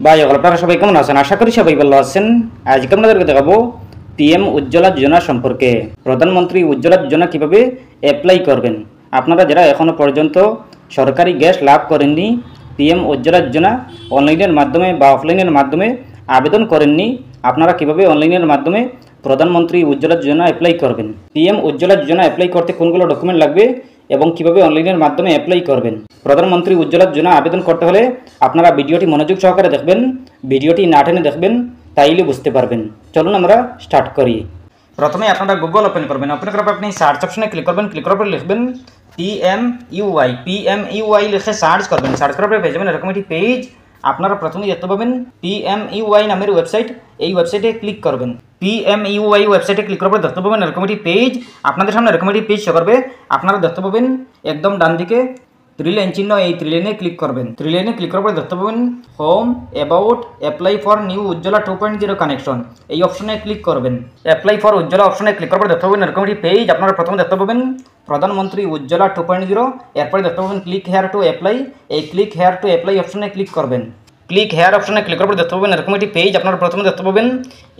ভাই আপনারা সবাই কেমন আছেন? আশা করি সবাই ভালো আছেন। আজকে আপনাদেরকে দেখাবো পিএম উজ্জ্বলা যোজনা সম্পর্কে। প্রধানমন্ত্রী উজ্জ্বলা যোজনা কিভাবে অ্যাপ্লাই করবেন। আপনারা যারা এখনো পর্যন্ত সরকারি গ্যাস লাভ করেননি, পিএম উজ্জ্বলা যোজনা অনলাইনের মাধ্যমে বা অফলাইনের মাধ্যমে আবেদন করেননি, আপনারা কিভাবে অনলাইনের মাধ্যমে প্রধানমন্ত্রী উজ্জ্বলা যোজনা অ্যাপ্লাই করবেন। পিএম উজ্জ্বলা যোজনা অ্যাপ্লাই করতে কোনগুলো ডকুমেন্ট লাগবে এবং কিভাবে অনলাইনের মাধ্যমে অ্যাপ্লাই করবেন। প্রধানমন্ত্রী উজ্জ্বলা যোজনা আবেদন করতে হলে আপনারা ভিডিওটি মনোযোগ সহকারে দেখবেন, ভিডিওটি না টেনে দেখবেন, তাইলে বুঝতে পারবেন। চলুন আমরা স্টার্ট করি। প্রথমে আপনারা গুগল ওপেন করবেন। ওপেন করার পর আপনি সার্চ অপশনে ক্লিক করবেন। ক্লিক করার পর লিখবেন পিএমইউআই লিখে সার্চ করবেন। সার্চ করার পর পেয়ে যাবেন এরকম একটি পেজ। আপনারা প্রথমেই দেখতে পাবেন পিএমইউআই নামের ওয়েবসাইট। এই ওয়েবসাইটে ক্লিক করবেন। পিএমইউআই ওয়েবসাইটে ক্লিক করার পর দেখতে পাবেন এরকম একটি পেজ। আপনাদের সামনে এরকম একটি পেজ শো করবে। আপনারা দেখতে পাবেন একদম ডান দিকে থ্রি লাইন চিহ্ন, এই থ্রি লাইনে ক্লিক করবেন। থ্রি লাইনে ক্লিক করার পর দেখতে পাবেন home, about, apply for new Ujjwala 2.0 connection, এই অপশনে ক্লিক করবেন। অ্যাপ্লাই ফর উজ্জ্বলা অপশনে ক্লিক করার পর দেখতে পাবেন এরকম একটি পেজ। আপনারা প্রথমে দেখতে পাবেন প্রধানমন্ত্রী উজ্জ্বলা 2.0, এরপরে দেখতে পাবেন ক্লিক হেয়ার টু অ্যাপ্লাই। এই ক্লিক হেয়ার টু অ্যাপ্লাই অপশনে ক্লিক করবেন। ক্লিক হেয়ার অপশনে ক্লিক করার পর দেখতে পাবেন এরকম একটি পেজ। আপনারা প্রথমে দেখতে পাবেন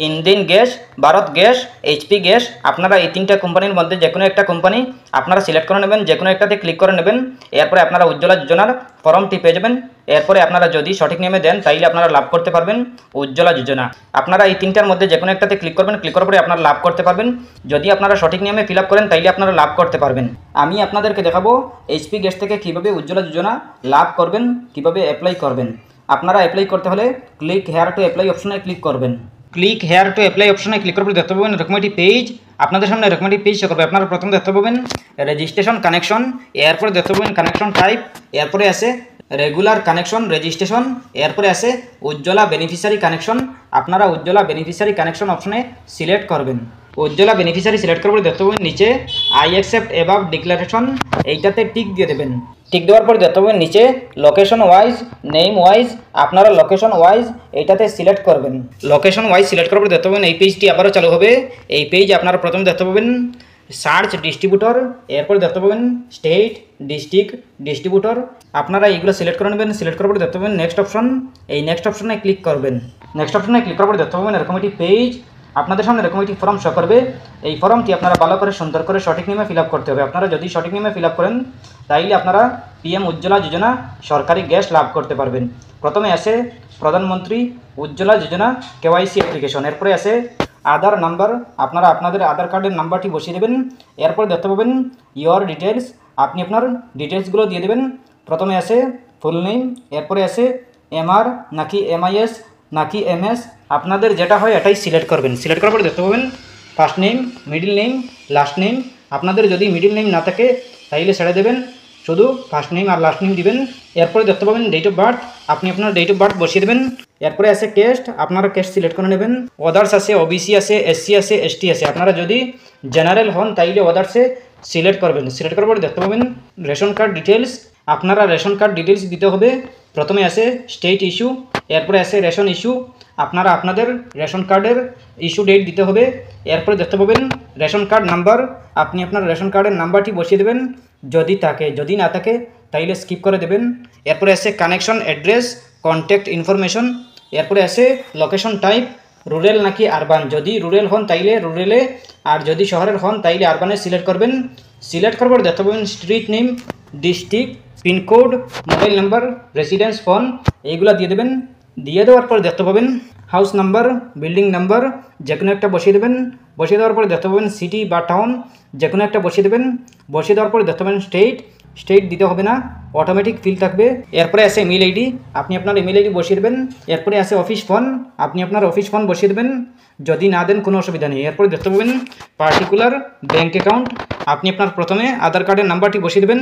Indian gas, Bharat gas, HP gas. আপনারা এই তিনটা কোম্পানির মধ্যে যে কোনো একটা কোম্পানি আপনারা সিলেক্ট করে নেবেন, যে কোনো একটাতে ক্লিক করে নেবেন। এরপরে আপনারা উজ্জ্বলা যোজনার ফর্মটি পেয়ে যাবেন। এরপরে আপনারা যদি সঠিক নিয়মে দেন তাইলে আপনারা লাভ করতে পারবেন উজ্জ্বলা যোজনা। আপনারা এই তিনটার মধ্যে যে কোনো একটাতে ক্লিক করবেন। ক্লিক করার পরে আপনারা লাভ করতে পারবেন। যদি আপনারা সঠিক নিয়মে ফিল আপ করেন তাইলে আপনারা লাভ করতে পারবেন। আমি আপনাদেরকে দেখাবো এইচপি গ্যাস থেকে কীভাবে উজ্জ্বলা যোজনা লাভ করবেন, কীভাবে অ্যাপ্লাই করবেন। আপনারা অ্যাপ্লাই করতে হলে ক্লিক হেয়ার টু অ্যাপ্লাই অপশনে ক্লিক করবেন। ক্লিক হেয়ার টু অ্যাপ্লাই অপশনে ক্লিক করার পর দেখতে পাবেন এরকম একটি পেজ। আপনাদের সামনে এরকম একটি পেজ শো করবে। আপনারা প্রথমে দেখতে পাবেন রেজিস্ট্রেশন কানেকশন, এরপরে দেখতে পাবেন কানেকশন টাইপ, এরপরে আছে রেগুলার কানেকশন রেজিস্ট্রেশন, এরপরে আছে উজ্জ্বলা বেনিফিশিয়ারি কানেকশন। আপনারা উজ্জ্বলা বেনিফিশিয়ারি কানেকশন অপশনে সিলেক্ট করবেন। উজ্জ্বলা বেনিফিশিয়ারি সিলেক্ট করার পর দেখতে পাবেন নিচে আই অ্যাকসেপ্ট অ্যাবাভ ডিক্লারেশন, এইটাতে টিক দিয়ে দেবেন। টিক দেওয়ার পর দেখতে পাবেন নিচে লোকেশন ওয়াইজ, নেম ওয়াইজ, আপনারা লোকেশন ওয়াইজ এইটাতে সিলেক্ট করবেন। লোকেশন ওয়াইজ সিলেক্ট করার পর দেখতে পাবেন এই পেজটি আবারও চালু হবে। এই পেজ আপনারা প্রথমে দেখতে পাবেন সার্চ ডিস্ট্রিবিউটর, এরপর দেখতে পাবেন স্টেট, ডিস্ট্রিক্ট, ডিস্ট্রিবিউটর। আপনারা এইগুলো সিলেক্ট করে নেবেন। সিলেক্ট করার পর দেখতে পাবেন নেক্সট অপশন, এই নেক্সট অপশনে ক্লিক করবেন। নেক্সট অপশনে ক্লিক করার পর দেখতে পাবেন এরকম একটি পেজ। আপনাদের সামনে এরকম একটি ফর্ম শো করবে। এই ফর্মটি আপনারা ভালো করে সুন্দর করে সঠিক নিয়মে ফিল আপ করতে হবে। আপনারা যদি সঠিক নিয়মে ফিল আপ করেন তাইলে আপনারা পিএম উজ্জ্বলা যোজনা সরকারি গ্যাস লাভ করতে পারবেন। প্রথমে আছে প্রধানমন্ত্রী উজ্জ্বলা যোজনা কেওয়াইসি অ্যাপ্লিকেশন, এরপরে আছে আধার নাম্বার। আপনারা আপনাদের আধার কার্ডের নাম্বারটি বসিয়ে দেবেন। এরপর দেখতে পাবেন ইয়োর ডিটেলস, আপনি আপনার ডিটেলসগুলো দিয়ে দেবেন। প্রথমে আছে ফুল নেম, এরপরে আছে এমআর নাকি এমআইএস নাকি এমএস, আপনাদের যেটা হয় এটাই সিলেক্ট করবেন। সিলেক্ট করার পর দেখতে পাবেন first name, middle name, last name. আপনাদের যদি মিডিল নেম না থাকে তাইলে ছেড়ে দেবেন, শুধু ফার্স্ট নেম আর লাস্ট নেম দিবেন। এরপরে দেখতে পাবেন ডেট অফ বার্থ, আপনি আপনার ডেট অফ বার্থ বসিয়ে দেবেন। এরপরে আছে কেস্ট, আপনারা কেস্ট সিলেক্ট করে নেবেন। অদার্স আছে, ওবিসি আছে, এসসি আছে, এসটি আছে। আপনারা যদি জেনারেল হন তাইলে অদার্সে সিলেক্ট করবেন। সিলেক্ট করার পরে দেখতে পাবেন রেশন কার্ড ডিটেলস, আপনারা রেশন কার্ড ডিটেলস দিতে হবে। প্রথমে আছে স্টেট ইস্যু, এরপরে আছে রেশন ইস্যু, আপনারা আপনাদের রেশন কার্ডের ইস্যু ডেট দিতে হবে। এরপরে দেখতে পাবেন রেশন কার্ড নাম্বার, আপনি আপনার রেশন কার্ডের নাম্বারটি বসিয়ে দেবেন যদি থাকে, যদি না থাকে তাইলে স্কিপ করে দেবেন। এরপরে আছে কানেকশন অ্যাড্রেস, কন্ট্যাক্ট ইনফরমেশন, এরপরে আছে লোকেশন টাইপ, রুরাল নাকি আরবান। যদি রুরাল হন তাইলে রুরালে, আর যদি শহরের হন তাইলে আরবানে সিলেক্ট করবেন। সিলেক্ট করার পর দেখতে পাবেন street name, district, pincode, mobile number, residence phone, এইগুলো দিয়ে দেবেন। দিয়ে দেওয়ার পর দেখতে পাবেন হাউস নাম্বার, বিল্ডিং নাম্বার, যে কোনো একটা বসিয়ে দেবেন। বসিয়ে দেওয়ার পরে দেখতে পাবেন সিটি বা টাউন, যে কোনো একটা বসিয়ে দেবেন। বসিয়ে দেওয়ার পরে দেখতে পাবেন স্টেট, স্টেট দিতে হবে না, অটোমেটিক ফিল থাকবে। এরপরে আছে ইমেল আইডি, আপনি আপনার ইমেল আইডি বসিয়ে দেবেন। এরপরে আছে অফিস ফোন, আপনি আপনার অফিস ফোন বসিয়ে দেবেন। যদি না দেন কোনো অসুবিধা নেই। এরপরে দেখতে পাবেন পার্টিকুলার ব্যাঙ্ক অ্যাকাউন্ট, আপনি আপনার প্রথমে আধার কার্ডের নাম্বারটি বসিয়ে দেবেন।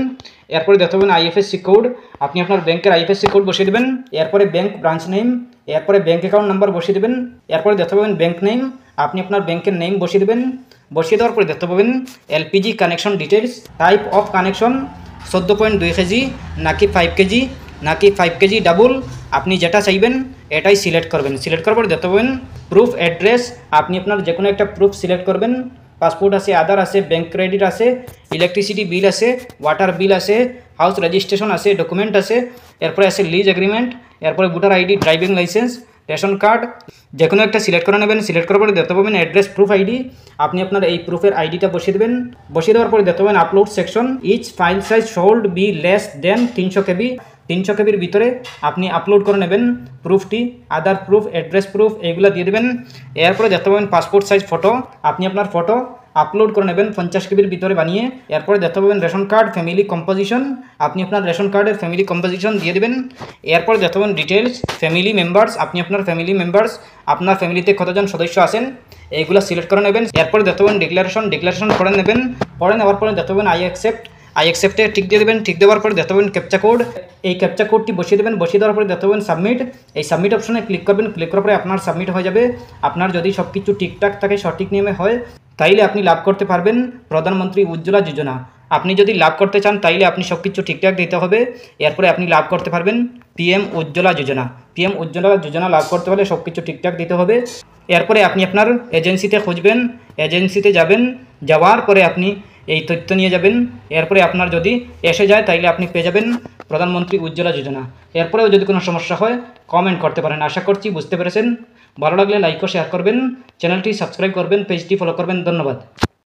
এরপরে দেখতে পাবেন আইএফএসসি কোড, আপনি আপনার ব্যাংকের আইএফএসসি কোড বসিয়ে দেবেন। এরপরে ব্যাঙ্ক ব্রাঞ্চ নেম, এরপরে ব্যাঙ্ক অ্যাকাউন্ট নাম্বার বসিয়ে দেবেন। এরপরে দেখতে পাবেন ব্যাঙ্ক নেম, আপনি আপনার ব্যাংকের নেম বসিয়ে দেবেন। বসিয়ে দেওয়ার পরে দেখতে পাবেন LPG connection details, type of connection 14.2 KG নাকি 5 কেজি নাকি 5 কেজি ডাবল, আপনি যেটা চাইবেন এটাই সিলেক্ট করবেন। সিলেক্ট করার পর দেখতে পাবেন প্রুফ অ্যাড্রেস, আপনি আপনার যে কোনো একটা প্রুফ সিলেক্ট করবেন। পাসপোর্ট আছে, আধার আছে, ব্যাঙ্ক ক্রেডিট আছে, ইলেকট্রিসিটি বিল আছে, ওয়াটার বিল আছে, হাউস রেজিস্ট্রেশন আছে, ডকুমেন্ট আছে, এরপরে আছে লিজ এগ্রিমেন্ট, এরপরে voter ID, driving licence, ration card, যে কোনো একটা সিলেক্ট করে নেবেন। সিলেক্ট করার পরে দেখতে পাবেন অ্যাড্রেস প্রুফ আইডি। আপনি আপনার এই প্রুফের আইডিটা বসিয়ে দেবেন। বসিয়ে দেওয়ার পরে দেখতে পাবেন upload section, each file size should be less than 300 KB। 300 KBর ভিতরে আপনি আপলোড করে নেবেন প্রুফটি, আধার প্রুফ, অ্যাড্রেস প্রুফ, এইগুলো দিয়ে দেবেন। এরপরে দেখতে পাবেন পাসপোর্ট সাইজ ফটো, আপনি আপনার ফটো আপলোড করে নেবেন 50 KBর ভিতরে বানিয়ে। এরপরে দেখতে পাবেন রেশন কার্ড, ফ্যামিলি কম্পোজিশন, আপনি আপনার রেশন কার্ডের ফ্যামিলি কম্পোজিশন দিয়ে দেবেন। এরপরে দেখতে পাবেন ডিটেলস, ফ্যামিলি মেম্বার্স, আপনি আপনার ফ্যামিলি মেম্বার্স, আপনার ফ্যামিলিতে কতজন সদস্য আছেন এইগুলো সিলেক্ট করে নেবেন। এরপরে দেখতে পাবেন ডিক্লারেশন করে নেবেন। পরে নেওয়ার পরে দেখতে পাবেন আই অ্যাকসেপ্টে টিক দিয়ে দেবেন। টিক দেওয়ার পরে দেখতে পাবেন ক্যাপচা কোড, এই ক্যাপচা কোডটি বসিয়ে দেবেন। বসিয়ে দেওয়ার পরে দেখতে পাবেন সাবমিট, এই সাবমিট অপশনে ক্লিক করবেন। ক্লিক করার পরে আপনার সাবমিট হয়ে যাবে। আপনার যদি সব কিছু ঠিকঠাক থাকে, সঠিক নিয়মে হয়, তাইলে আপনি লাভ করতে পারবেন প্রধানমন্ত্রী উজ্জ্বলা যোজনা। আপনি যদি লাভ করতে চান তাইলে আপনি সব কিছু ঠিকঠাক দিতে হবে। এরপরে আপনি লাভ করতে পারবেন PM উজ্জ্বলা যোজনা। PM উজ্জ্বলা যোজনা লাভ করতে হলে সব কিছু ঠিকঠাক দিতে হবে। এরপরে আপনি আপনার এজেন্সিতে খুঁজবেন, এজেন্সিতে যাবেন, যাওয়ার পরে আপনি এই তথ্য নিয়ে যাবেন। এরপরে আপনার যদি এসে যায় তাইলে আপনি পেয়ে যাবেন প্রধানমন্ত্রী উজ্জ্বলা যোজনা। এরপরেও যদি কোনো সমস্যা হয় কমেন্ট করতে পারেন। আশা করছি বুঝতে পেরেছেন। ভালো লাগলে লাইক ও শেয়ার করবেন, চ্যানেলটি সাবস্ক্রাইব করবেন, পেজটি ফলো করবেন। ধন্যবাদ।